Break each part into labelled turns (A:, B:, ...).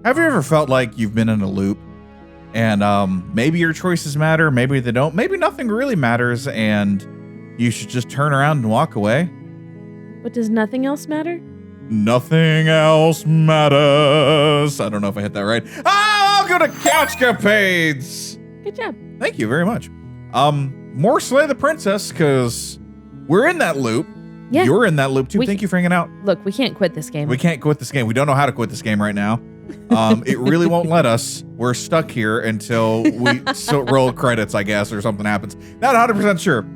A: Have you ever felt like you've been in a loop and maybe your choices matter, maybe they don't, maybe nothing really matters and you should just turn around and walk away?
B: But does nothing else matter?
A: Nothing else matters. I don't know if I hit that right. I'll go to CouchCapades.
B: Good job.
A: Thank you very much. More Slay the Princess, because we're in that loop.
B: Yeah.
A: You're in that loop too. Thank you for hanging out.
B: Look, we can't quit this game.
A: We can't quit this game. We don't know how to quit this game right now. It really won't let us. We're stuck here until we roll credits, I guess, or something happens. Not 100% sure.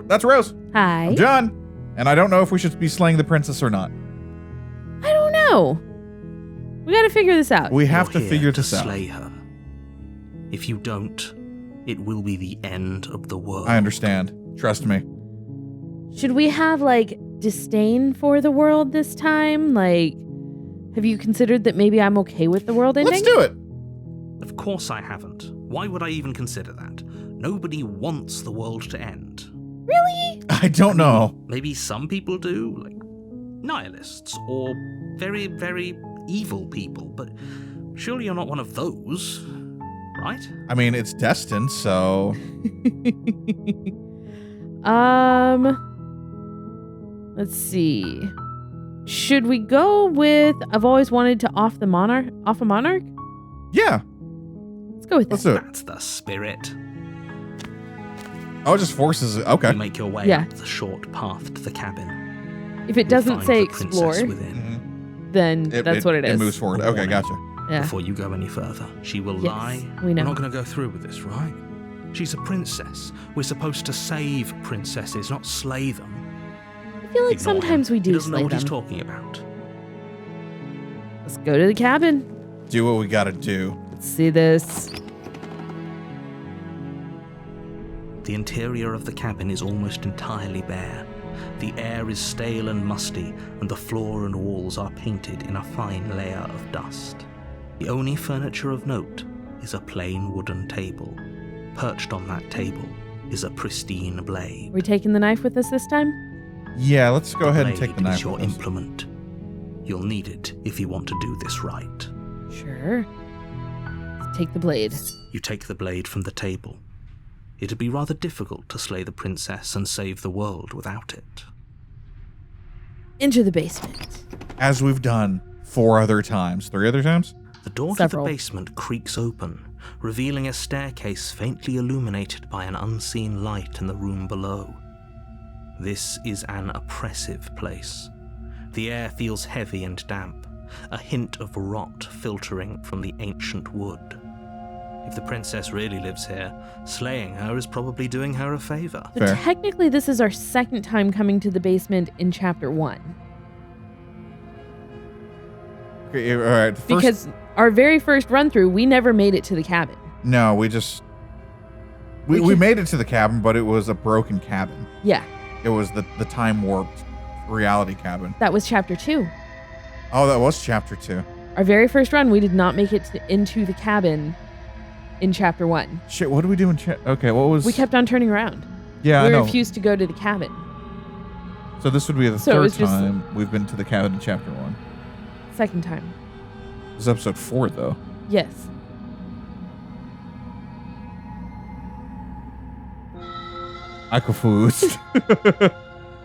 A: That's Rose.
B: Hi.
A: I'm John. And I don't know if we should be slaying the princess or not.
B: I don't know. We got to figure this out.
A: We have to figure this out.
C: Slay her. If you don't, it will be the end of the world.
A: I understand. Trust me.
B: Should we have, like, disdain for the world this time? Like, have you considered that maybe I'm okay with the world ending?
A: Let's do it.
C: Of course I haven't. Why would I even consider that? Nobody wants the world to end.
B: Really?
A: I don't know.
C: Maybe some people do, like nihilists or very, very evil people, but surely you're not one of those, right?
A: I mean, it's destined, so...
B: Let's see. Should we go with I've always wanted to off a monarch?
A: Yeah.
B: Let's go with that.
A: Let's do it.
C: That's the spirit.
A: Oh, it just forces it. Okay.
C: You make your way up the short path to the cabin.
B: If it doesn't
C: Find
B: say
C: the princess
B: explore,
C: within.
B: then that's what it is.
A: It moves forward. Okay, gotcha.
B: Yeah.
C: Before you go any further, she will
B: Yes,
C: lie.
B: we know.
C: We're not going to go through with this, right? She's a princess. We're supposed to save princesses, not slay them.
B: I feel like
C: Ignore
B: sometimes
C: him.
B: we do
C: He doesn't know
B: slay
C: what he's
B: them.
C: talking about.
B: Let's go to the cabin.
A: Do what we gotta do.
B: Let's see this.
C: The interior of the cabin is almost entirely bare. The air is stale and musty, and the floor and walls are painted in a fine layer of dust. The only furniture of note is a plain wooden table. Perched on that table is a pristine blade.
B: We taking the knife with us this time?
A: Yeah, let's go ahead and
C: Blade
A: take the knife
C: is your
A: with us.
C: implement. You'll need it if you want to do this right.
B: Sure. Let's take the blade.
C: You take the blade from the table. It'd be rather difficult to slay the princess and save the world without it.
B: Into the basement.
A: As we've done 4 other times. 3 other times?
C: The door
B: Several.
C: to the basement creaks open, revealing a staircase faintly illuminated by an unseen light in the room below. This is an oppressive place. The air feels heavy and damp, a hint of rot filtering from the ancient wood. If the princess really lives here, slaying her is probably doing her a favor.
B: So
A: Fair.
B: technically this is our second time coming to the basement in chapter 1.
A: Okay, all right. First,
B: Because our very first run through, we never made it to the cabin.
A: no, we just... We made it to the cabin, but it was a broken cabin.
B: Yeah,
A: It was the time warped reality cabin.
B: that was chapter 2.
A: Oh, that was chapter 2.
B: Our very first run, we did not make it into the cabin in chapter 1.
A: Shit, what did we do in okay, what was...
B: We kept on turning around.
A: Yeah, I
B: We
A: know.
B: refused to go to the cabin.
A: So this would be the
B: So it
A: third
B: was just-
A: time we've been to the cabin in chapter 1.
B: Second time.
A: This is episode 4, though.
B: Yes.
A: I confused.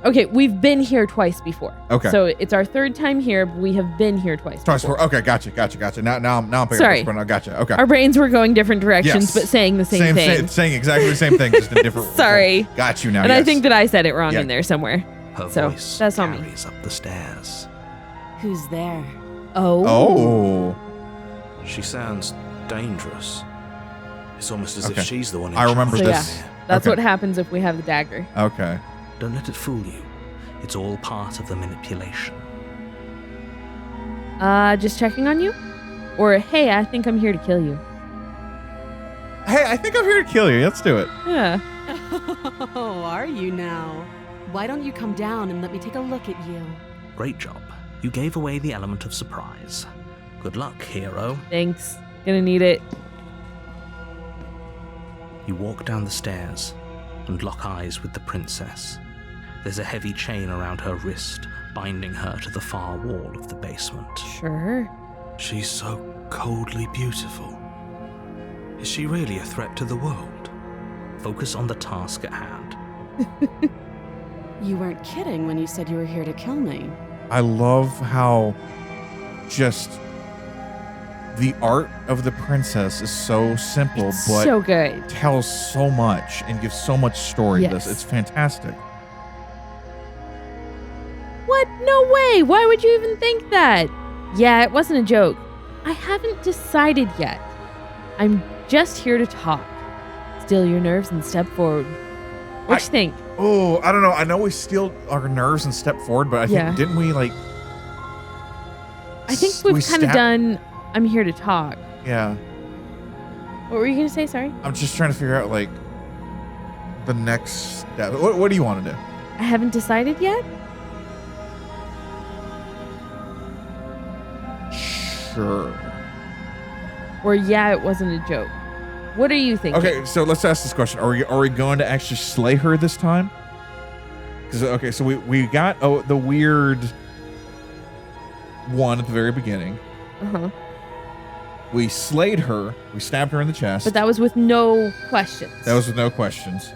B: Okay, we've been here twice before.
A: Okay.
B: So it's our third time here, but we have been here twice
A: Twice
B: before.
A: 4. Okay, gotcha. Now I'm picking
B: Sorry.
A: up this one. Gotcha. Okay.
B: Our brains were going different directions,
A: Yes.
B: but saying the same thing.
A: Saying exactly the same thing, just in different...
B: Sorry.
A: Got you now,
B: And I
A: yes.
B: think that I said it wrong
A: Yeah.
B: in there somewhere.
C: Her
B: So,
C: voice
B: that's on me.
C: carries up the stairs.
D: Who's there?
B: Oh.
A: Oh.
C: She sounds dangerous. It's almost as
A: Okay.
C: if she's the one in
A: I remember
B: So
C: charge.
A: this.
B: That's
A: Okay.
B: what happens if we have the dagger.
A: Okay.
C: Don't let it fool you. It's all part of the manipulation.
B: Just checking on you? Or, hey, I think I'm here to kill you.
A: Hey, I think I'm here to kill you. Let's do it.
B: Yeah.
D: Oh, are you now? Why don't you come down and let me take a look at you?
C: Great job. You gave away the element of surprise. Good luck, hero.
B: Thanks. Gonna need it.
C: You walk down the stairs and lock eyes with the princess. There's a heavy chain around her wrist, binding her to the far wall of the basement.
B: Sure.
C: She's so coldly beautiful. Is she really a threat to the world? Focus on the task at hand.
D: You weren't kidding when you said you were here to kill me.
A: I love how just the art of the princess is so simple,
B: It's
A: but
B: so good.
A: tells so much and gives so much story to
B: Yes.
A: this. It's fantastic.
B: What? No way. Why would you even think that? Yeah, it wasn't a joke. I haven't decided yet. I'm just here to talk. Still your nerves and step forward. What you think?
A: Oh, I don't know. I know we steal our nerves and step forward, but I think,
B: Yeah.
A: didn't we, like...
B: I think we've kind of
A: stab-
B: done I'm here to talk.
A: Yeah.
B: What were you going to say? Sorry.
A: I'm just trying to figure out, like, the next step. What do you want to do?
B: I haven't decided yet?
A: Sure.
B: Or yeah, it wasn't a joke. What are you thinking?
A: Okay, so let's ask this question. Are we going to actually slay her this time? Because, okay, so we got the weird one at the very beginning.
B: Uh-huh.
A: We slayed her. We stabbed her in the chest.
B: But that was with no questions.
A: That was with no questions.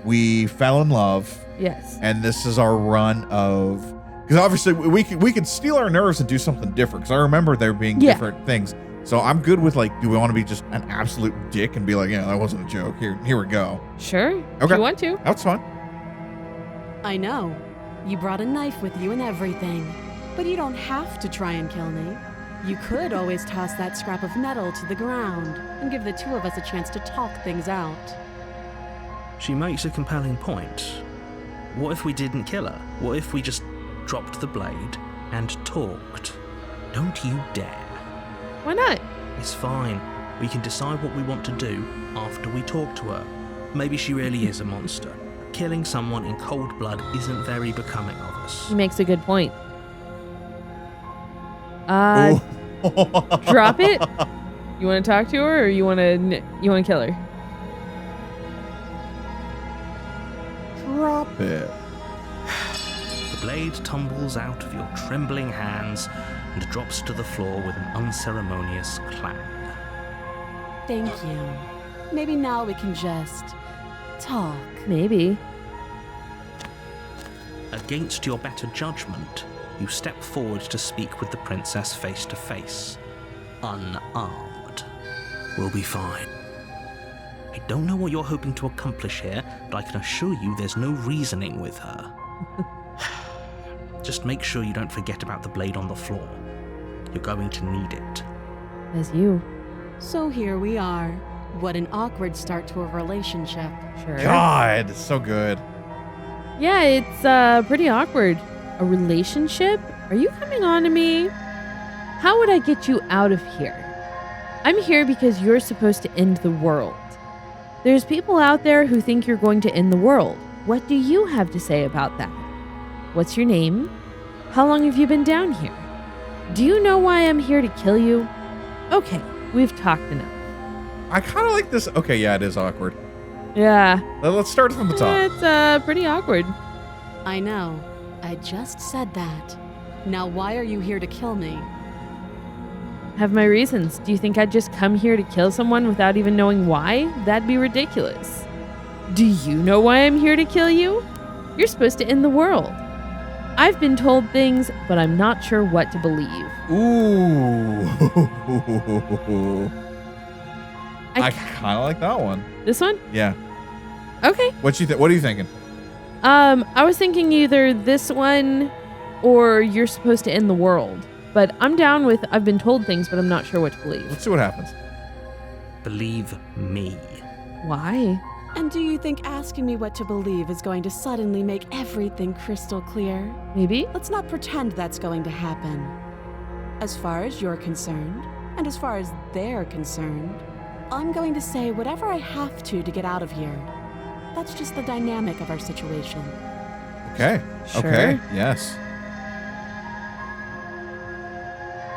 A: We fell in love,
B: Yes.
A: and this is our run of... Because obviously we could steal our nerves and do something different. Because I remember there being
B: Yeah.
A: different things. So I'm good with, like, do we want to be just an absolute dick and be like, yeah, that wasn't a joke. Here we go.
B: Sure. If
A: Okay.
B: you want to.
A: That's fine.
D: I know. You brought a knife with you and everything. But you don't have to try and kill me. You could always toss that scrap of metal to the ground and give the two of us a chance to talk things out.
C: She makes a compelling point. What if we didn't kill her? What if we just dropped the blade and talked? Don't you dare.
B: Why not?
C: It's fine. We can decide what we want to do after we talk to her. Maybe she really is a monster. Killing someone in cold blood isn't very becoming of us.
B: He makes a good point.
A: Ooh.
B: Drop it. You want to talk to her, or you want to kill her?
A: Drop it.
C: The blade tumbles out of your trembling hands and drops to the floor with an unceremonious clang.
D: Thank you. Maybe now we can just talk.
B: Maybe.
C: Against your better judgment, you step forward to speak with the princess face to face. Unarmed. We'll be fine. I don't know what you're hoping to accomplish here, but I can assure you there's no reasoning with her. Just make sure you don't forget about the blade on the floor. You're going to need it.
B: As you.
D: So here we are. What an awkward start to a relationship.
B: Sure.
A: God, it's so good.
B: Yeah, it's pretty awkward. A relationship? Are you coming on to me? How would I get you out of here? I'm here because you're supposed to end the world. There's people out there who think you're going to end the world. What do you have to say about that? What's your name? How long have you been down here? Do you know why I'm here to kill you? Okay, we've talked enough.
A: I kind of like this. Okay, yeah, it is awkward.
B: Yeah,
A: Let's start from the top.
B: it's pretty awkward.
D: I know. I just said that. Now why are you here to kill me?
B: Have my reasons. Do you think I'd just come here to kill someone without even knowing why? That'd be ridiculous. Do you know why I'm here to kill you? You're supposed to end the world. I've been told things, but I'm not sure what to believe.
A: Ooh. I
B: I-
A: kind of like that one.
B: This one?
A: Yeah.
B: Okay.
A: What are you thinking?
B: I was thinking either this one or you're supposed to end the world. But I'm down with I've been told things, but I'm not sure what to believe.
A: Let's see what happens.
C: Believe me.
B: Why?
D: And do you think asking me what to believe is going to suddenly make everything crystal clear?
B: Maybe?
D: Let's not pretend that's going to happen. As far as you're concerned, and as far as they're concerned, I'm going to say whatever I have to get out of here. That's just the dynamic of our situation.
A: Okay.
B: Sure.
A: Okay. Yes.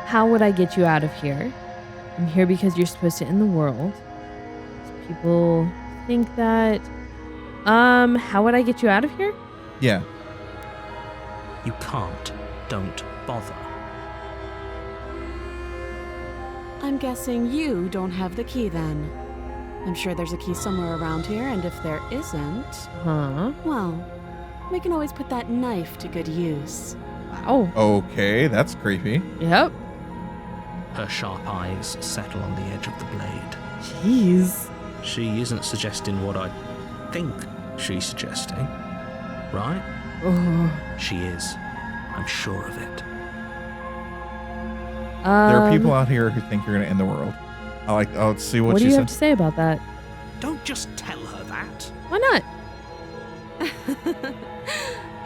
B: How would I get you out of here? I'm here because you're supposed to end the world. People think that. How would I get you out of here?
A: Yeah.
C: You can't. Don't bother.
D: I'm guessing you don't have the key then. I'm sure there's a key somewhere around here, and if there isn't,
B: Huh?
D: well, we can always put that knife to good use.
B: Wow.
A: Okay, that's creepy.
B: Yep.
C: Her sharp eyes settle on the edge of the blade.
B: Jeez.
C: She isn't suggesting what I think she's suggesting, right?
B: Oh.
C: She is. I'm sure of it.
A: There are people out here who think you're going to end the world. Let's see what
B: What do
A: she
B: you
A: said.
B: have to say about that?
C: Don't just tell her that.
B: Why not?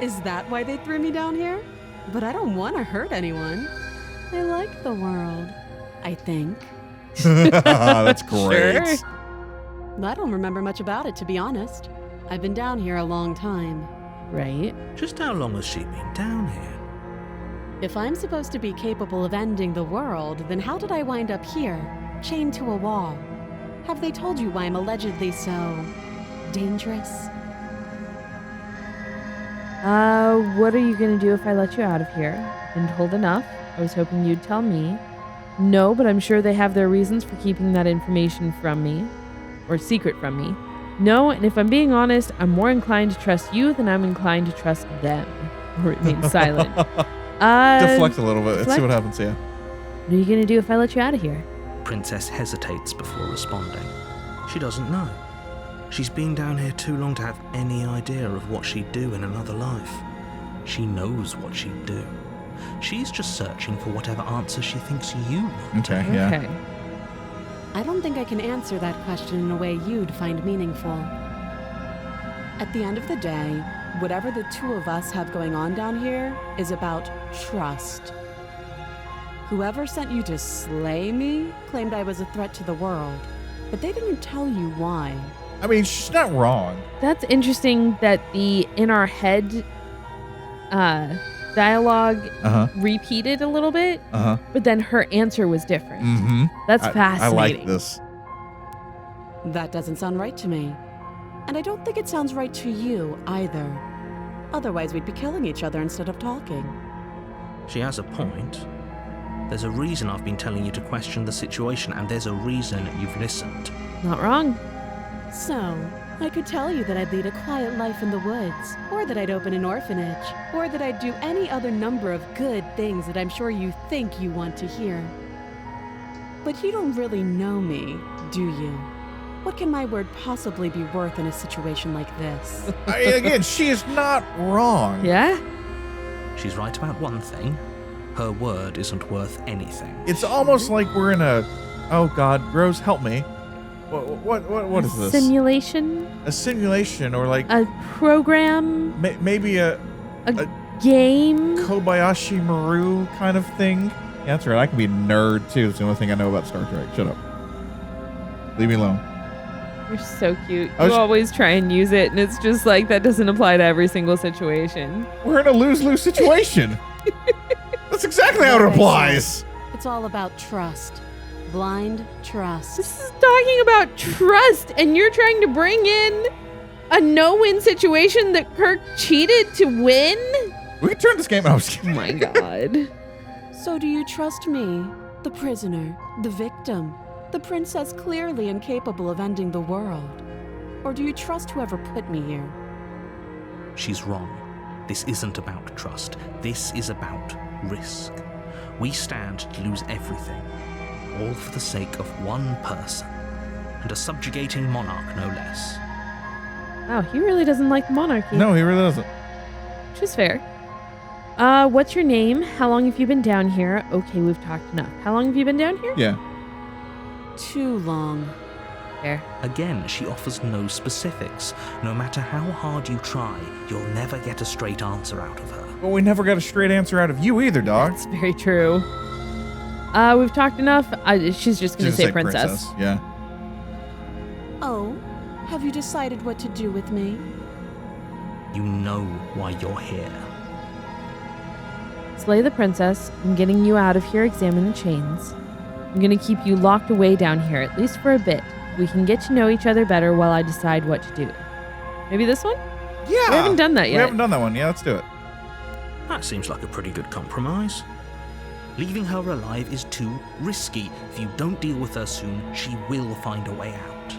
D: Is that why they threw me down here? But I don't want to hurt anyone. I like the world, I think.
A: That's great.
B: Sure.
D: I don't remember much about it, to be honest. I've been down here a long time.
B: Right.
C: Just how long has she been down here?
D: If I'm supposed to be capable of ending the world, then how did I wind up here, chained to a wall? Have they told you why I'm allegedly so dangerous?
B: What are you gonna do if I let you out of here? Been told enough. I was hoping you'd tell me. No, but I'm sure they have their reasons for keeping that information from me. Or secret from me. No, and if I'm being honest, I'm more inclined to trust you than I'm inclined to trust them. Remain silent.
A: Deflect a little bit. Let's see
B: deflect?
A: what happens, yeah.
B: What are you gonna do if I let you out of here?
C: Princess hesitates before responding. She doesn't know. She's been down here too long to have any idea of what she'd do in another life. She knows what she'd do. She's just searching for whatever answer she thinks you want.
A: Okay, yeah.
B: Okay.
D: I don't think I can answer that question in a way you'd find meaningful. At the end of the day, whatever the two of us have going on down here is about trust. Whoever sent you to slay me claimed I was a threat to the world, but they didn't tell you why.
A: I mean, she's not wrong.
B: That's interesting that the in our head dialogue
A: Uh-huh.
B: repeated a little bit,
A: Uh-huh.
B: but then her answer was different.
A: Mm-hmm.
B: That's
A: I
B: fascinating.
A: like this.
D: That doesn't sound right to me. And I don't think it sounds right to you either. Otherwise, we'd be killing each other instead of talking.
C: She has a point. There's a reason I've been telling you to question the situation, and there's a reason you've listened.
B: Not wrong.
D: So, I could tell you that I'd lead a quiet life in the woods, or that I'd open an orphanage, or that I'd do any other number of good things that I'm sure you think you want to hear. But you don't really know me, do you? What can my word possibly be worth in a situation like this?
A: Again, she is not wrong.
B: Yeah?
C: She's right about one thing. Her word isn't worth anything.
A: It's almost like we're in a, oh God, Rose, help me. What is this?
B: Simulation?
A: A simulation, or like
B: A program?
A: maybe a
B: Game?
A: Kobayashi Maru kind of thing. Yeah, that's right. I can be a nerd too. It's the only thing I know about Star Trek. Shut up. Leave me alone.
B: You're so cute.
A: I
B: You
A: was-
B: always try and use it, and it's just like that doesn't apply to every single situation.
A: We're in a lose-lose situation. That's exactly how it applies.
D: It's all about trust. Blind trust.
B: This is talking about trust, and you're trying to bring in a no-win situation that Kirk cheated to win?
A: We can turn this game out.
B: Oh my God.
D: So do you trust me, the prisoner, the victim, the princess clearly incapable of ending the world? Or do you trust whoever put me here?
C: She's wrong. This isn't about trust. This is about risk. We stand to lose everything, all for the sake of one person, and a subjugating monarch, no less.
B: Wow, he really doesn't like monarchy.
A: No, he really doesn't.
B: Which is fair. What's your name? How long have you been down here? Okay, we've talked enough. How long have you been down here?
A: Yeah.
D: Too long.
B: Fair.
C: Again, she offers no specifics. No matter how hard you try, you'll never get a straight answer out of her.
A: But we never got a straight answer out of you either, dog.
B: That's very true. We've talked enough. She's just going to say princess.
A: Yeah.
D: Oh, have you decided what to do with me?
C: You know why you're here.
B: Slay the princess. I'm getting you out of here. Examine the chains. I'm going to keep you locked away down here, at least for a bit. We can get to know each other better while I decide what to do. Maybe this one?
A: Yeah.
B: We haven't done that yet.
A: We haven't done that one. Yeah, let's do it.
C: That seems like a pretty good compromise. Leaving her alive is too risky. If you don't deal with her soon, she will find a way out.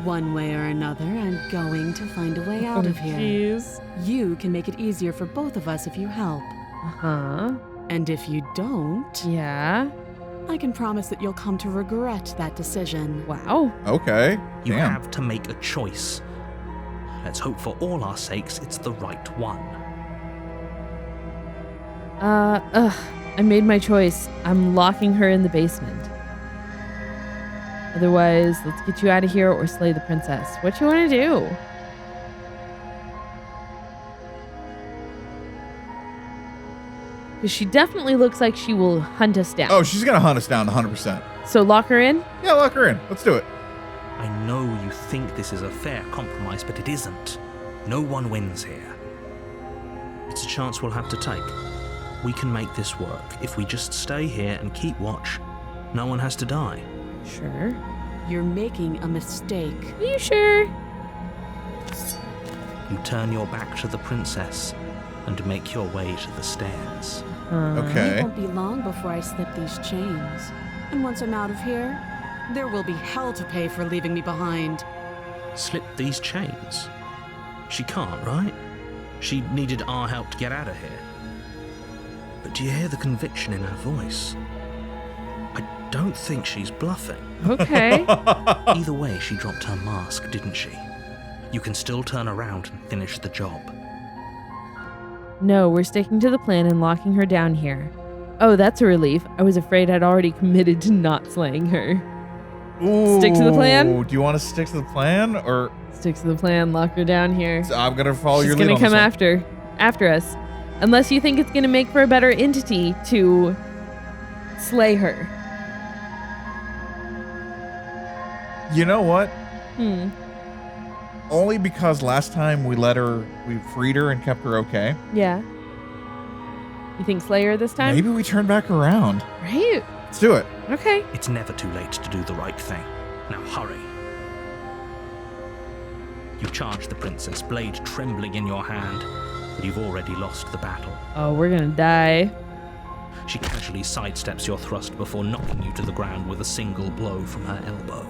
D: One way or another, I'm going to find a way out of here.
B: Jeez.
D: You can make it easier for both of us if you help.
B: Uh-huh.
D: And if you don't,
B: Yeah.
D: I can promise that you'll come to regret that decision.
B: Wow.
A: Okay.
C: You
A: Damn.
C: have to make a choice. Let's hope for all our sakes it's the right one.
B: I made my choice. I'm locking her in the basement. Otherwise, let's get you out of here or slay the princess. What you want to do? Because she definitely looks like she will hunt us down.
A: Oh, she's gonna hunt us down 100%.
B: So lock her in?
A: Yeah, lock her in. Let's do it.
C: I know you think this is a fair compromise, but it isn't. No one wins here. It's a chance we'll have to take. We can make this work. If we just stay here and keep watch, no one has to die.
B: Sure.
D: You're making a mistake.
B: Are you sure?
C: You turn your back to the princess and make your way to the stairs.
A: Okay.
D: It won't be long before I slip these chains. And once I'm out of here, there will be hell to pay for leaving me behind.
C: Slip these chains? She can't, right? She needed our help to get out of here. But do you hear the conviction in her voice? I don't think she's bluffing.
B: Okay.
C: Either way, she dropped her mask, didn't she? You can still turn around and finish the job.
B: No, we're sticking to the plan and locking her down here. Oh, that's a relief. I was afraid I'd already committed to not slaying her.
A: Ooh,
B: Stick to the plan?
A: Do you want to stick to the plan, or
B: Stick to the plan, lock her down here.
A: I'm gonna follow
B: She's
A: your lead
B: gonna
A: on
B: come
A: this one.
B: after us. Unless you think it's gonna make for a better entity to slay her.
A: You know what?
B: Hmm.
A: Only because last time we freed her and kept her okay.
B: Yeah. You think slay her this time?
A: Maybe we turn back around.
B: Right?
A: Let's do it.
B: Okay.
C: It's never too late to do the right thing. Now hurry. You charge the princess, blade trembling in your hand, but you've already lost the battle.
B: Oh, we're gonna die.
C: She casually sidesteps your thrust before knocking you to the ground with a single blow from her elbow.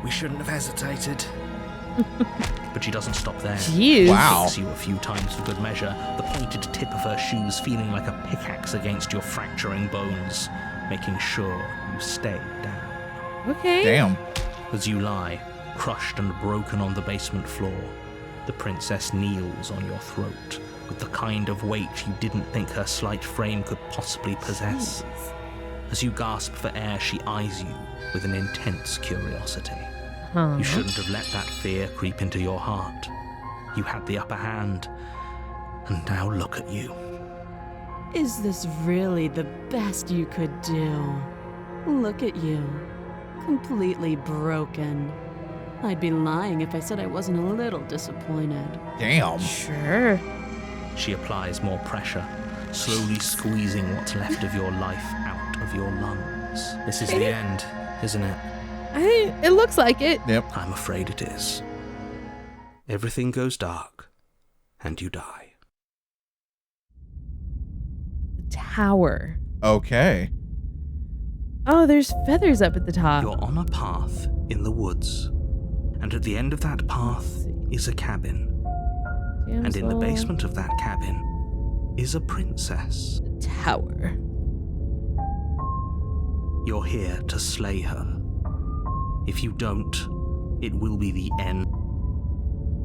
E: We shouldn't have hesitated.
C: But she doesn't stop there.
B: Jeez.
A: Wow.
C: Kicks you a few times for good measure, the pointed tip of her shoes feeling like a pickaxe against your fracturing bones, making sure you stay down.
B: Okay.
A: Damn.
C: As you lie, crushed and broken on the basement floor, the princess kneels on your throat with the kind of weight you didn't think her slight frame could possibly possess.
B: Jeez.
C: As you gasp for air, she eyes you with an intense curiosity.
B: Huh.
C: You shouldn't have let that fear creep into your heart. You had the upper hand, and now look at you.
D: Is this really the best you could do? Look at you. Completely broken. I'd be lying if I said I wasn't a little disappointed.
A: Damn.
B: Sure.
C: She applies more pressure, slowly squeezing what's left of your life out of your lungs. This is the end, isn't it?
B: It looks like it.
A: Yep.
C: I'm afraid it is. Everything goes dark, and you die.
B: Tower.
A: Okay.
B: Oh, there's feathers up at the top.
C: You're on a path in the woods, and at the end of that path is a cabin. And in the
B: Damsel.
C: basement of that cabin is a princess.
B: Tower.
C: You're here to slay her. If you don't, it will be the end.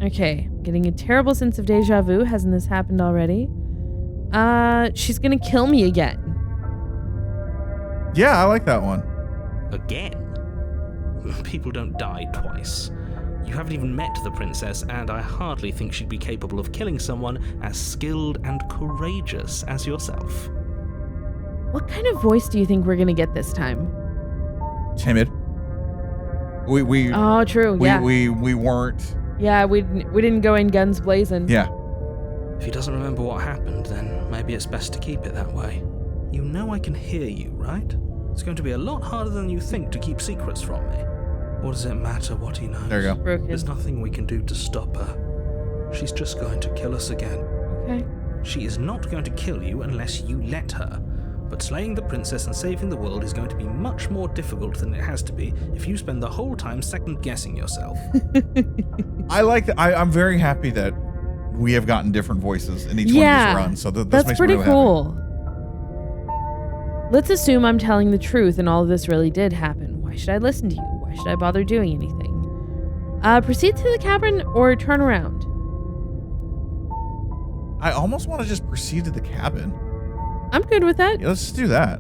B: Okay, getting a terrible sense of deja vu. Hasn't this happened already? She's gonna kill me again.
A: Yeah, I like that one.
C: Again? People don't die twice. You haven't even met the princess, and I hardly think she'd be capable of killing someone as skilled and courageous as yourself.
B: What kind of voice do you think we're gonna get this time?
A: Timid. We
B: Oh, true. Yeah.
A: we weren't.
B: Yeah, we didn't go in guns blazing.
A: Yeah.
C: If he doesn't remember what happened, then maybe it's best to keep it that way. You know I can hear you, right? It's going to be a lot harder than you think to keep secrets from me. What does it matter what he knows?
A: There you go.
B: Broken.
C: There's nothing we can do to stop her. She's just going to kill us again.
B: Okay.
C: She is not going to kill you unless you let her. But slaying the princess and saving the world is going to be much more difficult than it has to be if you spend the whole time second-guessing yourself.
A: I like that. I'm very happy that we have gotten different voices in each one of these runs. So this
B: that's
A: makes
B: pretty
A: me really
B: cool. Let's assume I'm telling the truth and all of this really did happen. Why should I listen to you? Why should I bother doing anything? Proceed to the cavern or turn around.
A: I almost want to just proceed to the cabin.
B: I'm good with that.
A: Yeah, let's just do that.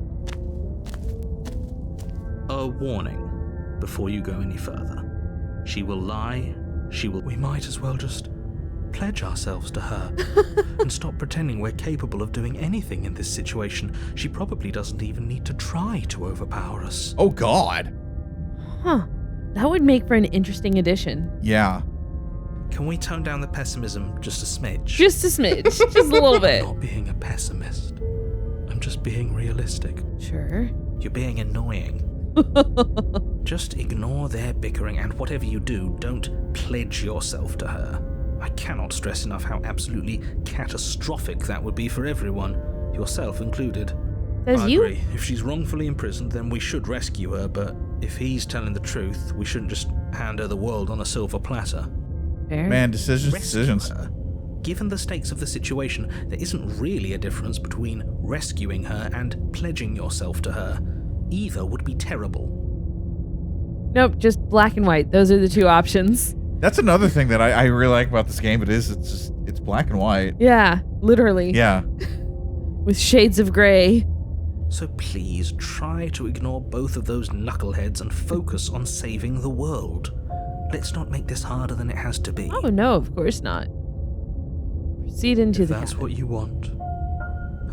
C: A warning before you go any further. She will lie. We might as well just pledge ourselves to her and stop pretending we're capable of doing anything in this situation. She probably doesn't even need to try to overpower us.
A: Oh, God.
B: Huh. That would make for an interesting addition.
A: Yeah.
C: Can we tone down the pessimism just a smidge?
B: Just a smidge. Just a little bit.
C: I'm not being a pessimist. I'm just being realistic.
B: Sure.
C: You're being annoying. Just ignore their bickering, and whatever you do, don't pledge yourself to her. I cannot stress enough how absolutely catastrophic that would be for everyone, yourself included.
B: Says
C: I
B: you?
C: agree. If she's wrongfully imprisoned, then we should rescue her, but if he's telling the truth, we shouldn't just hand her the world on a silver platter.
B: Fair.
A: Man, decisions.
C: Rescue her. Given the stakes of the situation, there isn't really a difference between rescuing her and pledging yourself to her. Either would be terrible.
B: Nope, just black and white. Those are the two options.
A: That's another thing that I really like about this game. It's black and white.
B: Yeah, literally.
A: Yeah.
B: With shades of gray.
C: So please try to ignore both of those knuckleheads and focus on saving the world. Let's not make this harder than it has to be.
B: Oh no, of course not. Proceed into
C: If
B: the
C: that's
B: cabin.
C: what you want,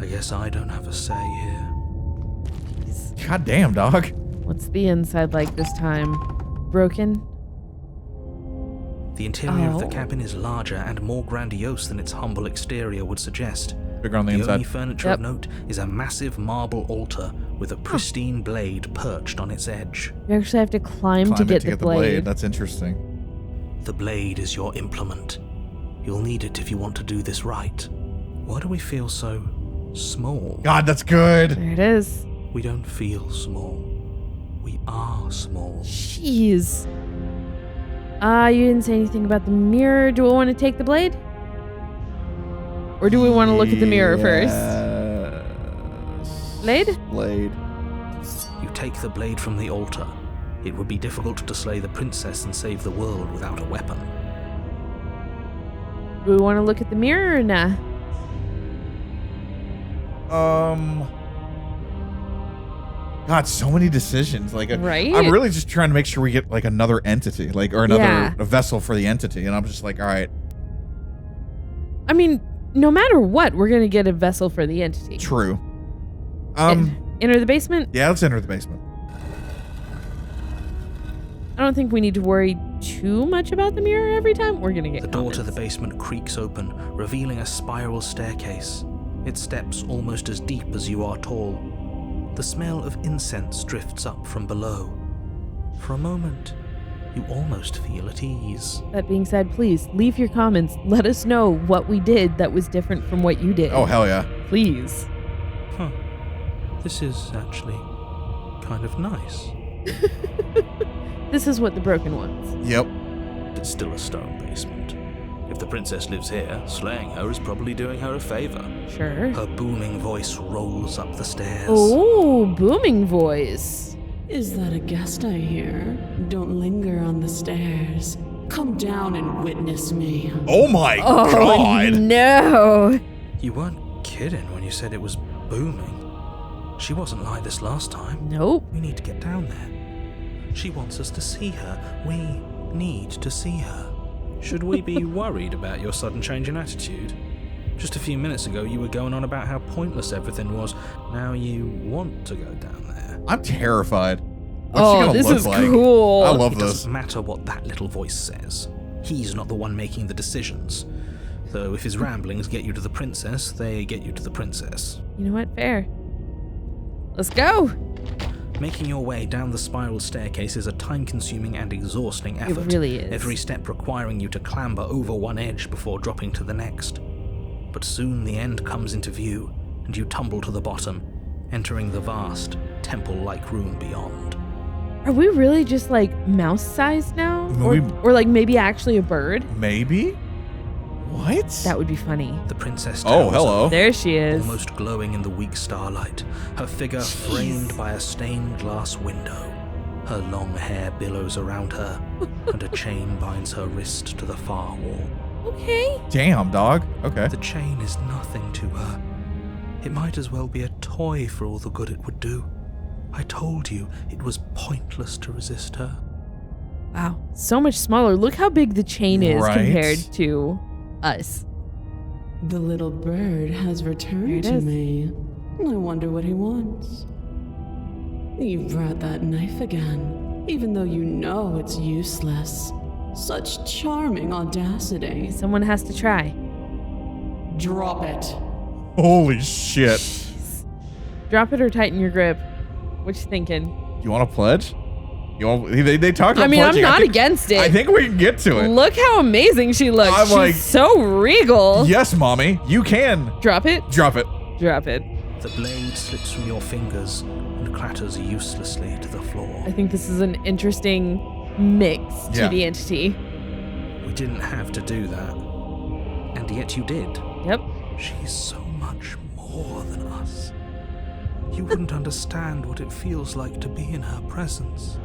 C: I guess I don't have a say here.
A: God damn, dog.
B: What's the inside like this time? Broken?
C: The interior of the
B: Oh.
C: cabin is larger and more grandiose than its humble exterior would suggest.
A: Bigger on the
C: The
A: inside.
C: only furniture
B: Yep.
C: of note is a massive marble altar with a pristine blade perched on its edge.
B: You actually have to climb to
A: Climb
B: get
A: it
B: the blade.
A: That's interesting.
C: The blade is your implement. You'll need it if you want to do this right. Why do we feel so small?
A: God, that's good.
B: There it is.
C: We don't feel small. We are small.
B: Jeez. You didn't say anything about the mirror. Do we want to take the blade? Or do we want to look at the mirror first? Blade?
A: Blade.
C: You take the blade from the altar. It would be difficult to slay the princess and save the world without a weapon.
B: Do we want to look at the mirror or nah?
A: God, so many decisions. Like,
B: Right?
A: I'm really just trying to make sure we get like another entity, like, or another
B: Yeah.
A: a vessel for the entity. And I'm just like, all right,
B: I mean, no matter what, we're going to get a vessel for the entity.
A: true.
B: Enter the basement?
A: Yeah, let's enter the basement.
B: I don't think we need to worry too much about the mirror every time. We're going to get
C: The door to the
B: comments.
C: basement creaks open, revealing a spiral staircase. Its steps almost as deep as you are tall. The smell of incense drifts up from below. For a moment, you almost feel at ease.
B: That being said, please leave your comments. Let us know what we did that was different from what you did.
A: Oh, hell yeah.
B: Please.
C: Huh. This is actually kind of nice.
B: This is what the broken wants.
A: Yep.
C: It's still a stone basement. If the princess lives here, slaying her is probably doing her a favor.
B: Sure.
C: Her booming voice rolls up the stairs.
B: Oh, booming voice.
D: Is that a guest I hear? Don't linger on the stairs. Come down and witness me.
A: Oh my
B: Oh,
A: God.
B: no.
C: You weren't kidding when you said it was booming. She wasn't like this last time.
B: Nope.
C: We need to get down there. She wants us to see her. We need to see her. Should we be worried about your sudden change in attitude? Just a few minutes ago, you were going on about how pointless everything was. Now you want to go down there.
A: I'm terrified. What's she
B: Oh,
A: gonna
B: this
A: look
B: is
A: like?
B: cool.
A: I love
C: It
A: this.
C: doesn't matter what that little voice says. He's not the one making the decisions. Though if his ramblings get you to the princess, they get you to the princess.
B: You know what? Fair. Let's go.
C: Making your way down the spiral staircase is a time-consuming and exhausting effort.
B: It really is.
C: Every step requiring you to clamber over one edge before dropping to the next. But soon the end comes into view, and you tumble to the bottom, entering the vast, temple-like room beyond.
B: Are we really just like mouse-sized now? Or like maybe actually a bird?
A: Maybe? What?
B: That would be funny.
C: The princess
A: Oh,
C: towers
A: hello.
C: up,
B: There she is.
C: almost glowing in the weak starlight, her figure framed by a stained glass window. Her long hair billows around her, and a chain binds her wrist to the far wall.
B: Okay.
A: Damn, dog. Okay.
C: The chain is nothing to her. It might as well be a toy for all the good it would do. I told you it was pointless to resist her.
B: Wow. So much smaller. Look how big the chain is
A: Right.
B: compared to us.
D: The little bird has
B: There
D: returned
B: it
D: to
B: is.
D: me. I wonder what he wants. You brought that knife again, even though you know it's useless. Such charming audacity.
B: Someone has to try.
D: Drop it.
A: Holy shit.
B: Drop it or tighten your grip. What you thinking?
A: You want to pledge? You want? They talked about
B: I mean, I'm
A: pledging.
B: not
A: think-
B: against it.
A: I think we can get to it.
B: Look how amazing she looks.
A: I'm
B: She's
A: like-
B: so regal.
A: Yes, mommy. You can.
B: Drop it.
A: Drop it.
B: Drop it.
C: The blade slips from your fingers and clatters uselessly to the floor.
B: I think this is an interesting mix to
A: Yeah.
B: the entity.
C: We didn't have to do that. And yet you did.
B: Yep.
C: She's so much more than us. You wouldn't understand what it feels like to be in her presence.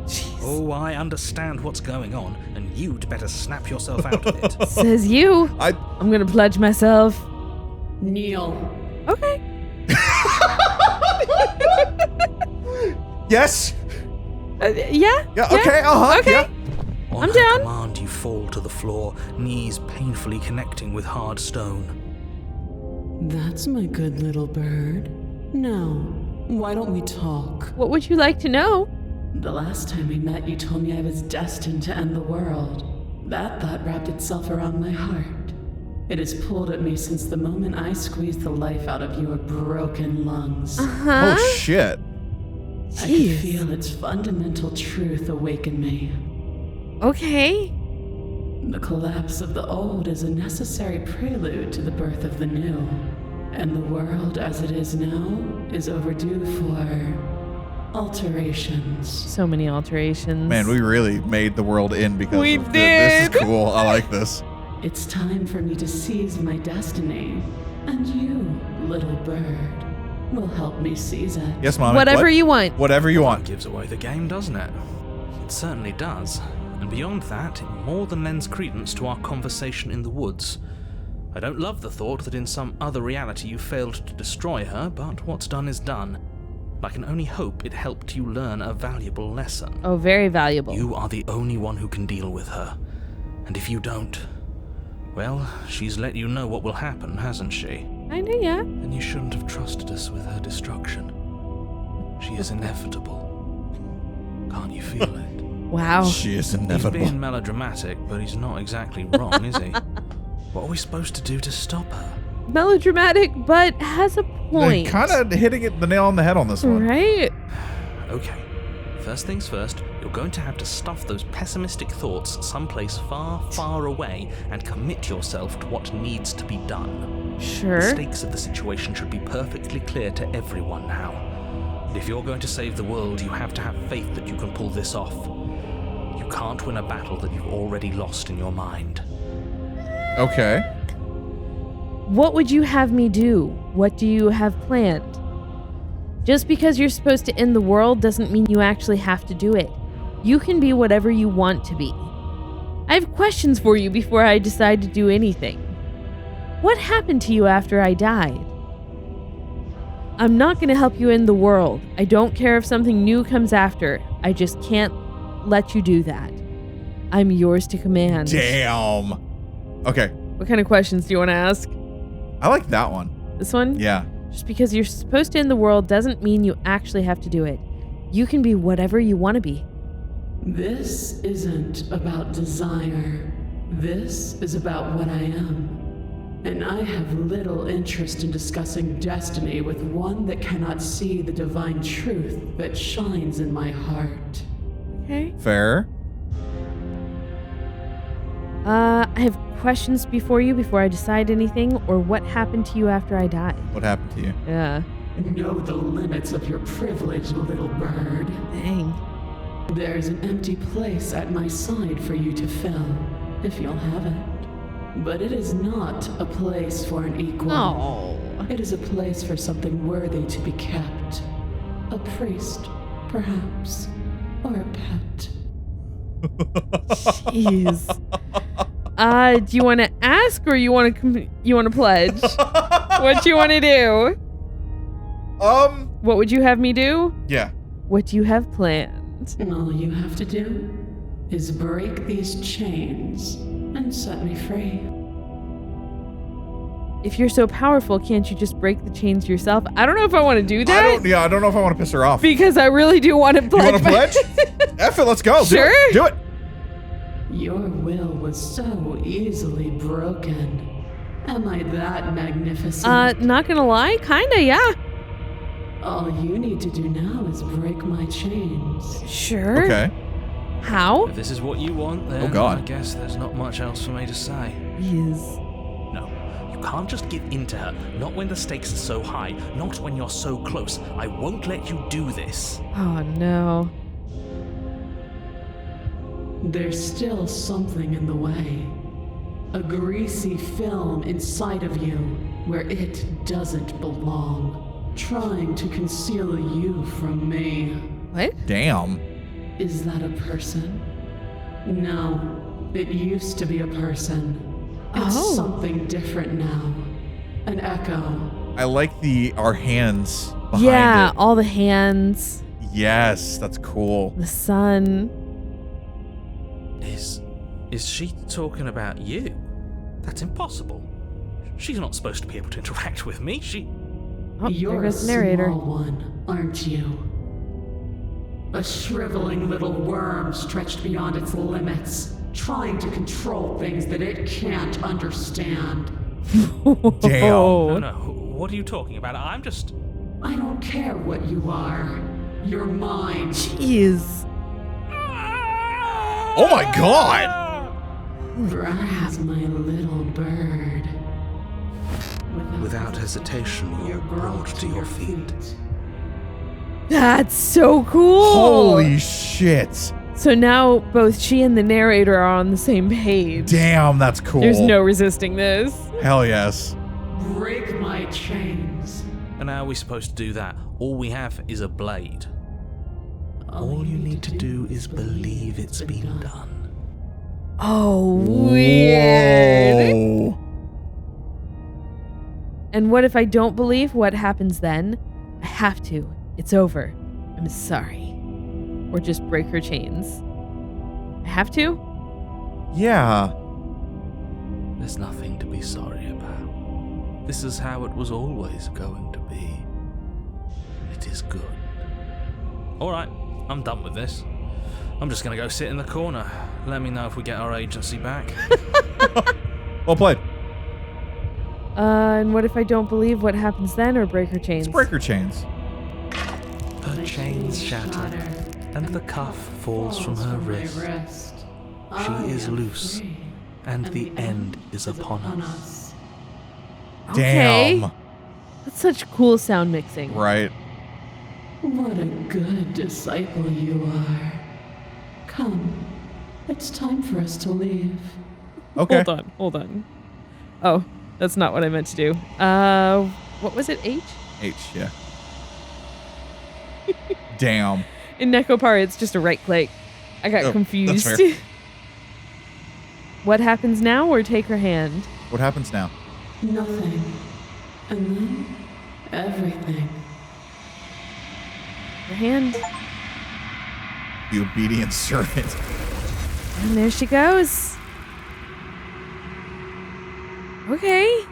B: Jeez.
C: Oh, I understand what's going on, and you'd better snap yourself out of it.
B: Says you. I'm gonna pledge myself.
D: Kneel.
B: Okay.
A: Yes.
B: Yeah.
A: Yeah. Okay.
B: Okay.
A: Yeah.
C: On
B: I'm
C: her
B: down.
C: command, you fall to the floor, knees painfully connecting with hard stone.
D: That's my good little bird. Now, why don't we talk?
B: What would you like to know?
D: The last time we met, you told me I was destined to end the world. That thought wrapped itself around my heart. It has pulled at me since the moment I squeezed the life out of your broken lungs.
B: Huh?
A: Oh shit.
D: I
B: Jeez.
D: can feel its fundamental truth awaken me.
B: Okay.
D: The collapse of the old is a necessary prelude to the birth of the new. And the world as it is now is overdue for alterations.
B: So many alterations.
A: Man, we really made the world in because
B: We
A: of this is
B: did.
A: cool. I like this.
D: It's time for me to seize my destiny. And you, little bird, will help me seize it.
A: Yes, mommy.
B: Whatever
A: What?
B: you want.
A: Whatever you
C: That
A: want.
C: gives away the game, doesn't it? It certainly does. And beyond that, it more than lends credence to our conversation in the woods. I don't love the thought that in some other reality you failed to destroy her, but what's done is done. I can only hope it helped you learn a valuable lesson.
B: Oh, very valuable.
C: You are the only one who can deal with her. And if you don't, well, she's let you know what will happen, hasn't she?
B: Kinda, yeah.
C: And you shouldn't have trusted us with her destruction. She is inevitable. Can't you feel it?
B: Wow.
A: She is
C: He's
A: inevitable.
C: being melodramatic, but he's not exactly wrong, is he? What are we supposed to do to stop her?
B: Melodramatic, but has a point.
A: Kind of hitting it the nail on the head on this one.
B: Right?
C: Okay. First things first, you're going to have to stuff those pessimistic thoughts someplace far, far away and commit yourself to what needs to be done.
B: Sure.
C: The stakes of the situation should be perfectly clear to everyone now. And if you're going to save the world, you have to have faith that you can pull this off. You can't win a battle that you've already lost in your mind.
A: Okay.
B: What would you have me do? What do you have planned? Just because you're supposed to end the world doesn't mean you actually have to do it. You can be whatever you want to be. I have questions for you before I decide to do anything. What happened to you after I died? I'm not going to help you end the world. I don't care if something new comes after. I just can't let you do that. I'm yours to command.
A: Damn. Okay.
B: What kind of questions do you want to ask?
A: I like that one.
B: This one?
A: Yeah.
B: Just because you're supposed to end the world doesn't mean you actually have to do it. You can be whatever you want to be.
D: This isn't about desire. This is about what I am. And I have little interest in discussing destiny with one that cannot see the divine truth that shines in my heart.
B: Okay.
A: Fair.
B: I have questions before I decide anything, or what happened to you after I died.
A: What happened to you?
B: Yeah.
F: Know the limits of your privilege, little bird.
B: Dang.
F: There's an empty place at my side for you to fill, if you'll have it. But it is not a place for an equal.
B: Oh.
F: It is a place for something worthy to be kept. A priest, perhaps, or a pet.
B: Jeez. Do you want to ask or you want to pledge? What do you want to do? What would you have me do?
A: Yeah.
B: What do you have planned?
F: And all you have to do is break these chains and set me free.
B: If you're so powerful, can't you just break the chains yourself? I don't know if I want to do that.
A: I don't know if I want to piss her off.
B: Because I really do want to pledge.
A: You want to pledge? F it, let's go.
B: Sure.
A: Do it.
F: Your will was so easily broken. Am I that magnificent?
B: Not gonna lie, kinda, yeah.
F: All you need to do now is break my chains.
B: Sure.
A: Okay.
B: How?
C: If this is what you want, then
A: Oh, God.
C: I guess there's not much else for me to say.
B: Is
C: No, you can't just give in to her. Not when the stakes are so high. Not when you're so close. I won't let you do this.
B: Oh no.
F: There's still something in the way. A greasy film inside of you where it doesn't belong. Trying to conceal you from me.
B: What?
A: Damn.
F: Is that a person? No, it used to be a person. It's
B: Oh.
F: something different now. An echo.
A: I like our hands behind
B: Yeah,
A: it.
B: all the hands,
A: Yes, that's cool.
B: the sun.
C: Is she talking about you? That's impossible. She's not supposed to be able to interact with me.
B: Oh,
F: You're
B: there
F: a
B: goes the narrator.
F: small one, aren't you? A shriveling little worm stretched beyond its limits, trying to control things that it can't understand.
A: Damn.
B: Oh.
C: No, what are you talking about? I
F: don't care what you are. You're mine.
B: Jeez.
A: Oh my God.
F: Rise, my little bird.
C: Without hesitation, you're brought to your feet.
B: That's so cool.
A: Holy shit.
B: So now both she and the narrator are on the same page.
A: Damn, that's cool.
B: There's no resisting this.
A: Hell yes.
F: Break my chains.
C: And how are we supposed to do that? All we have is a blade. All you need to do is believe it's been done.
B: Oh, weird.
A: Whoa.
B: And what if I don't believe? What happens then? I have to. It's over. I'm sorry. Or just break her chains. I have to?
A: Yeah.
C: There's nothing to be sorry about. This is how it was always going to be. It is good. Alright, I'm done with this. I'm just gonna go sit in the corner. Let me know if we get our agency back.
A: Well played.
B: And what if I don't believe? What happens then? Or break her chains?
A: Let's break her chains.
C: Her chains shatter, and the cuff falls from her wrist. She is loose, and the end is upon us.
B: Okay.
A: Damn.
B: That's such cool sound mixing.
A: Right.
F: What a good disciple you are. Come, it's time for us to leave.
A: Okay.
B: Hold on. Oh, that's not what I meant to do. What was it? H?
A: H, yeah. Damn.
B: In Nekopar, it's just a right click. I got
A: Oh,
B: confused.
A: that's fair.
B: What happens now, or take her hand?
A: What happens now?
F: Nothing. And then, everything.
B: Her hand.
A: The obedient servant.
B: And there she goes. Okay.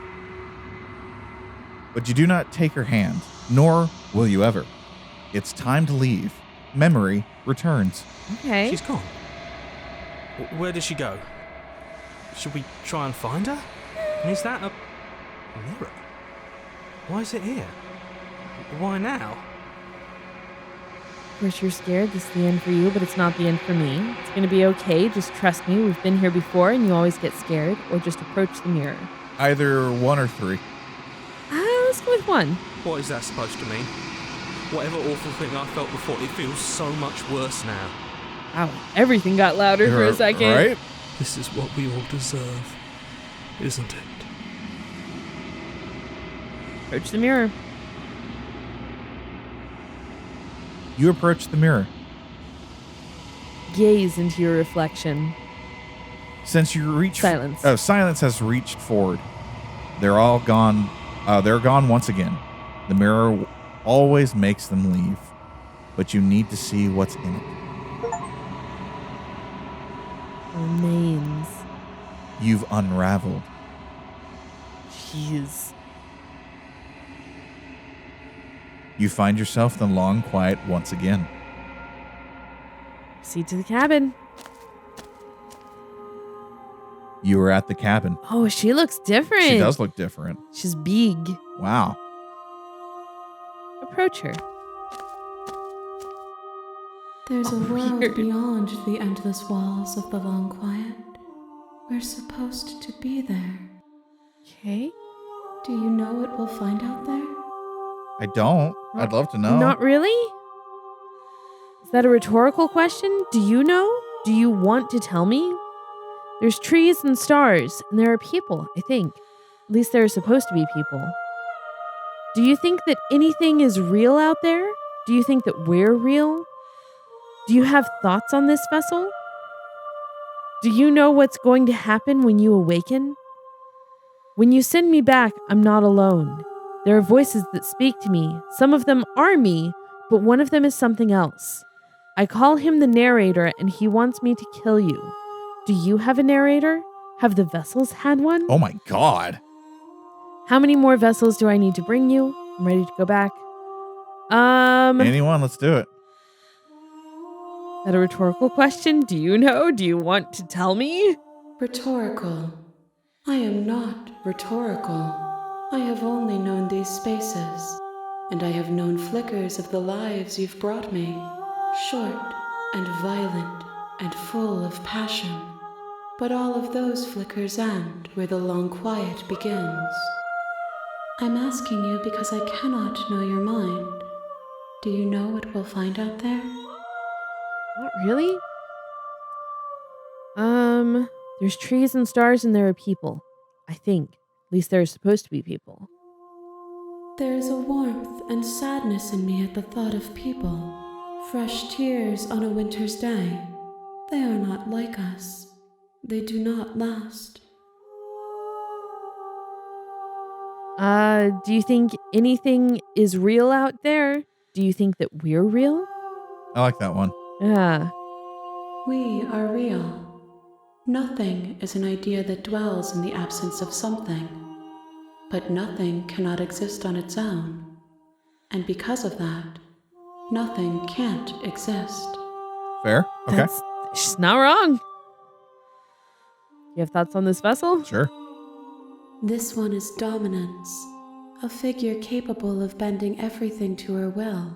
A: But you do not take her hand, nor will you ever. It's time to leave. Memory returns.
B: Okay.
C: She's gone. Where did she go? Should we try and find her? And is that a mirror? Why is it here? Why now?
B: Of course, you're scared. This is the end for you, but it's not the end for me. It's going to be okay. Just trust me. We've been here before, and you always get scared. Or just approach the mirror.
A: Either 1 or 3.
B: Let's go with 1.
C: What is that supposed to mean? Whatever awful thing I felt before, it feels so much worse now.
B: Wow, everything got louder for a second.
A: Right?
C: This is what we all deserve, isn't it?
B: Approach the mirror.
A: You approach the mirror.
B: Gaze into your reflection.
A: Since you reach
B: Silence.
A: Silence has reached forward. They're all gone. They're gone once again. The mirror always makes them leave, but you need to see what's in it.
B: Remains.
A: You've unraveled.
B: Jeez.
A: You find yourself in the long quiet once again.
B: Proceed to the cabin.
A: You are at the cabin.
B: Oh, she looks different.
A: She does look different.
B: She's big.
A: Wow.
B: Approach her.
G: There's a world
B: weird.
G: beyond the endless walls of the long quiet. We're supposed to be there.
B: Okay.
G: Do you know what we'll find out there?
A: I don't. I'd love to know.
B: Not really? Is that a rhetorical question? Do you know? Do you want to tell me? There's trees and stars, and there are people, I think. At least there are supposed to be people. Do you think that anything is real out there? Do you think that we're real? Do you have thoughts on this vessel? Do you know what's going to happen when you awaken? When you send me back, I'm not alone. There are voices that speak to me. Some of them are me, but one of them is something else. I call him the narrator, and he wants me to kill you. Do you have a narrator? Have the vessels had one?
A: Oh my God.
B: How many more vessels do I need to bring you? I'm ready to go back.
A: Anyone, let's do it.
B: Is that a rhetorical question? Do you know? Do you want to tell me?
G: Rhetorical. I am not rhetorical. I have only known these spaces, and I have known flickers of the lives you've brought me, short and violent and full of passion. But all of those flickers end where the long quiet begins. I'm asking you because I cannot know your mind. Do you know what we'll find out there?
B: Not really. There's trees and stars and there are people. I think. At least there are supposed to be people.
G: There is a warmth and sadness in me at the thought of people. Fresh tears on a winter's day. They are not like us. They do not last.
B: Do you think anything is real out there? Do you think that we're real?
A: I like that one.
B: Yeah.
G: We are real. Nothing is an idea that dwells in the absence of something. But nothing cannot exist on its own. And because of that, nothing can't exist.
A: Fair? Okay.
B: She's not wrong. You have thoughts on this vessel?
A: Sure.
G: This one is dominance, a figure capable of bending everything to her will.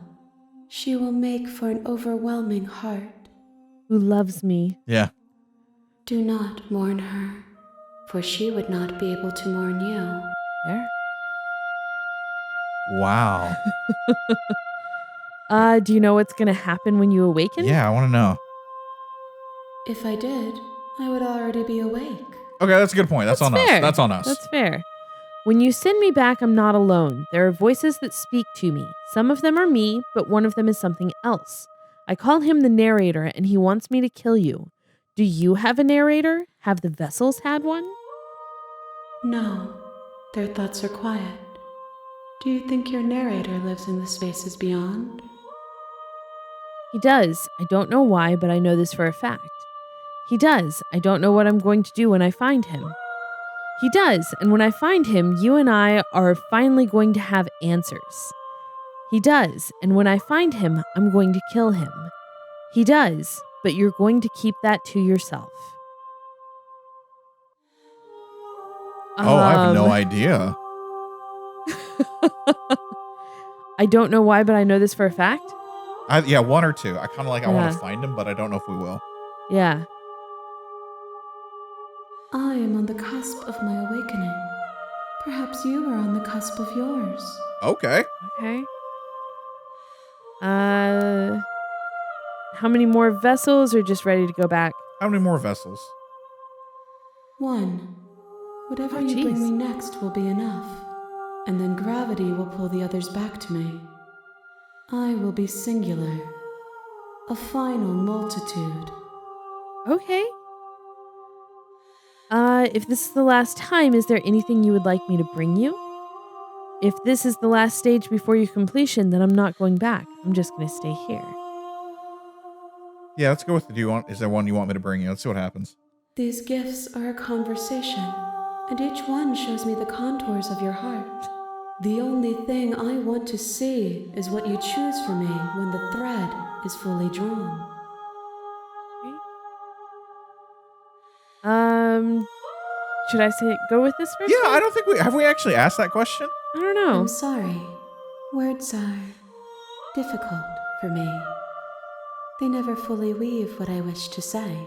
G: She will make for an overwhelming heart.
B: Who loves me?
A: Yeah.
G: Do not mourn her, for she would not be able to mourn you.
B: There.
A: Wow.
B: Do you know what's gonna happen when you awaken?
A: Yeah, I want to know.
G: If I did, I would already be awake.
A: Okay, that's a good point. That's on
B: fair.
A: us. That's on us.
B: That's fair. When you send me back, I'm not alone. There are voices that speak to me. Some of them are me, but one of them is something else. I call him the narrator, and he wants me to kill you. Do you have a narrator? Have the vessels had one?
G: No, their thoughts are quiet. Do you think your narrator lives in the spaces beyond?
B: He does. I don't know why, but I know this for a fact. He does. I don't know what I'm going to do when I find him. He does, and when I find him, you and I are finally going to have answers. He does, and when I find him, I'm going to kill him. He does, but you're going to keep that to yourself.
A: I have no idea.
B: I don't know why, but I know this for a fact.
A: Yeah, one or two. I kind of like, I want
B: Yeah.
A: to find him, but I don't know if we will.
B: Yeah.
G: I am on the cusp of my awakening. Perhaps you are on the cusp of yours.
A: Okay.
B: Okay. How many more vessels or just ready to go back?
A: How many more vessels?
G: 1. Whatever
B: Oh,
G: you
B: jeez.
G: bring me next will be enough, and then gravity will pull the others back to me. I will be singular, a final multitude.
B: Okay. If this is the last time, is there anything you would like me to bring you? If this is the last stage before your completion, then I'm not going back. I'm just going to stay here.
A: Yeah, let's go with the do you want. Is there one you want me to bring you? Let's see what happens.
G: These gifts are a conversation, and each one shows me the contours of your heart. The only thing I want to see is what you choose for me when the thread is fully drawn.
B: Should I say go with this first?
A: Yeah,
B: one?
A: I don't think we actually asked that question.
B: I don't know.
G: I'm sorry. Words are difficult for me. They never fully weave what I wish to say.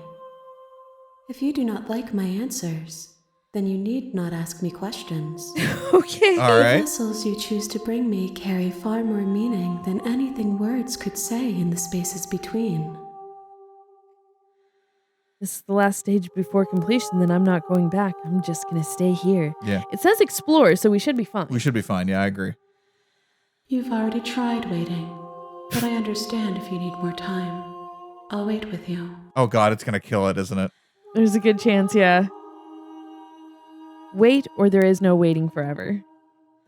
G: If you do not like my answers, then you need not ask me questions.
B: Okay.
A: All
G: The
A: right.
G: vessels you choose to bring me carry far more meaning than anything words could say in the spaces between.
B: This is the last stage before completion, then I'm not going back. I'm just going to stay here.
A: Yeah.
B: It says explore, so we should be fine.
A: We should be fine. Yeah, I agree.
G: You've already tried waiting, but I understand if you need more time. I'll wait with you.
A: Oh God, it's gonna kill it, isn't it?
B: There's a good chance, yeah. Wait, or there is no waiting forever.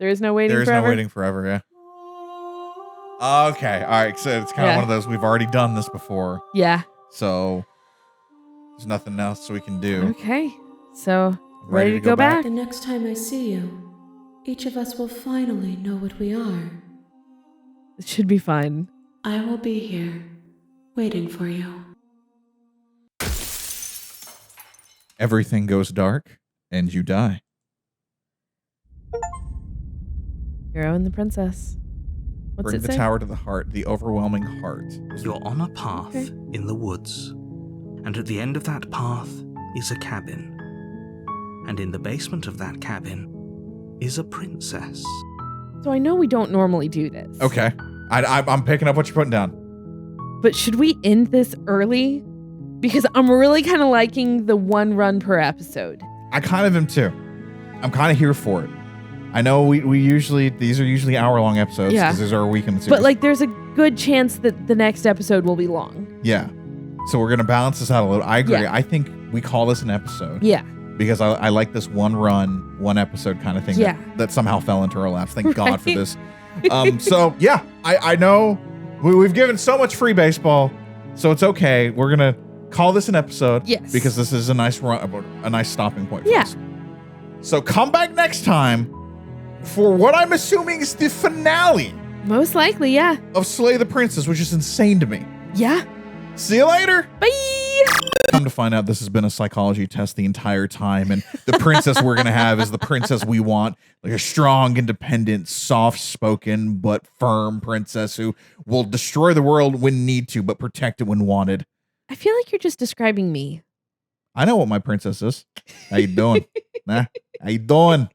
B: There is no waiting
A: There is
B: forever?
A: no waiting forever. Yeah. Okay. All right. So it's kind of
B: Yeah.
A: one of those we've already done this before,
B: Yeah.
A: so there's nothing else we can do.
B: Okay. So, ready to go back?
G: The next time I see you, each of us will finally know what we are.
B: It should be fine.
G: I will be here, waiting for you.
A: Everything goes dark, and you die.
B: Hero and the princess. What's
A: Bring
B: it
A: the
B: say?
A: tower to the heart. The overwhelming heart.
C: You're on a path
B: Okay.
C: in the woods, and at the end of that path is a cabin. And in the basement of that cabin is a princess.
B: So I know we don't normally do this.
A: Okay. I'm picking up what you're putting down.
B: But should we end this early? Because I'm really kind of liking the one run per episode.
A: I kind of am too. I'm kind of here for it. I know we usually, these are usually hour-long episodes
B: Yeah.
A: because these are our weekend series.
B: But like there's a good chance that the next episode will be long.
A: Yeah. So we're going to balance this out a little. I agree.
B: Yeah.
A: I think we call this an episode.
B: Yeah.
A: Because I like this one run, one episode kind of thing
B: Yeah.
A: that somehow fell into our laps. Thank God for
B: Right.
A: this. So yeah, I know we've given so much free baseball, so it's okay. We're going to call this an episode.
B: Yes.
A: Because this is a nice run, a nice stopping point for
B: Yeah.
A: us. So come back next time for what I'm assuming is the finale
B: Most likely, yeah.
A: of Slay the Princess, which is insane to me.
B: Yeah.
A: See you later.
B: Bye.
A: Come to find out, this has been a psychology test the entire time, and the princess we're gonna have is the princess we want, like a strong, independent, soft-spoken but firm princess who will destroy the world when need to, but protect it when wanted.
B: I feel like you're just describing me.
A: I know what my princess is. How you doing? Nah, how you doing?